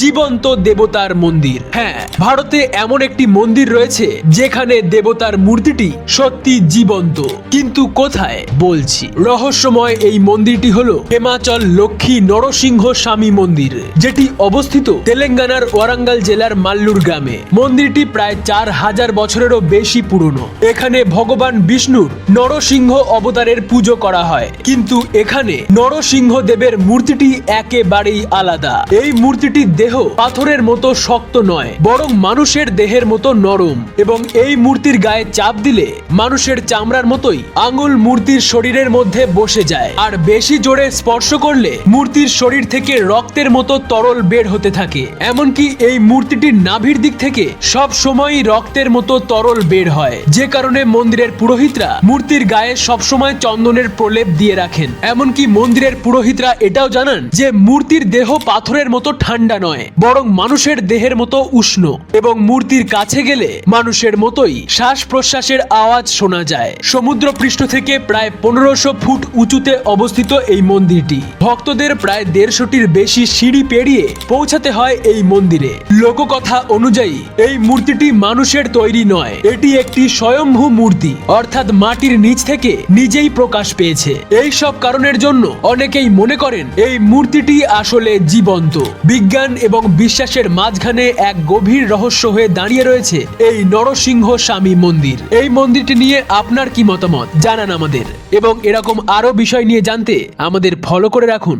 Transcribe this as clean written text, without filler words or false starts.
জীবন্ত দেবতার মন্দির। হ্যাঁ, ভারতে এমন একটি মন্দির রয়েছে যেখানে দেবতার মূর্তিটি সত্যি জীবন্ত। কিন্তু কোথায় বলছি। রহস্যময় এই মন্দিরটি হলো হিমাচল লক্ষ্মী নরসিংহ স্বামী মন্দির, যেটি অবস্থিত তেলেঙ্গানার ওয়ারাঙ্গাল জেলার মাল্লুর গ্রামে। মন্দিরটি প্রায় 4000 বছরেরও বেশি পুরনো। এখানে ভগবান বিষ্ণুর নরসিংহ অবতারের পুজো করা হয়, কিন্তু এখানে নরসিংহ দেবের মূর্তিটি একেবারেই আলাদা। এই মূর্তিটির দেহ পাথরের মতো শক্ত নয়, বরং মানুষের দেহের মতো নরম, এবং এই মূর্তির গায়ে চাপ দিলে মানুষের চামড়ার মতোই আঙুল মূর্তির শরীরের মধ্যে বসে যায়। আর বেশি জোরে স্পর্শ করলে মূর্তির শরীর থেকে রক্তের মতো তরল বের হতে থাকে। এমনকি এই মূর্তিটির নাভির দিক থেকে সব সময়ই রক্তের মতো তরল বের হয়, যে কারণে মন্দিরের পুরোহিতরা মূর্তির গায়ে সবসময় চন্দনের প্রলেপ দিয়ে রাখেন। এমনকি মন্দিরের পুরোহিতরা এটাও জানান যে মূর্তির দেহ পাথরের মতো ঠান্ডা নয়, বরং মানুষের দেহের মতো উষ্ণ, এবং মূর্তির কাছে গেলে মানুষের মতোই শ্বাস প্রশ্বাসের আওয়াজ শোনা যায়। সমুদ্র পৃষ্ঠ থেকে প্রায় 1500 ফুট উঁচুতে অবস্থিত এই মন্দিরটি। ভক্তদের প্রায় 150টির বেশি সিঁড়ি পেরিয়ে পৌঁছাতে হয় এই মন্দিরে। লোককথা অনুযায়ী এই মূর্তিটি মানুষের তৈরি নয়, এটি একটি স্বয়ম্ভূ মূর্তি, অর্থাৎ মাটির নিচ থেকে নিজেই প্রকাশ পেয়েছে। এই সব কারণের জন্য অনেকেই মনে করেন এই মূর্তিটি আসলে জীবন্ত। বিজ্ঞান এবং বিশ্বাসের মাঝখানে এক গভীর রহস্য হয়ে দাঁড়িয়ে রয়েছে এই নরসিংহ স্বামী মন্দির। এই মন্দিরটি নিয়ে আপনার কি মতামত জানান আমাদের, এবং এরকম আরো বিষয় নিয়ে জানতে আমাদের ফলো করে রাখুন।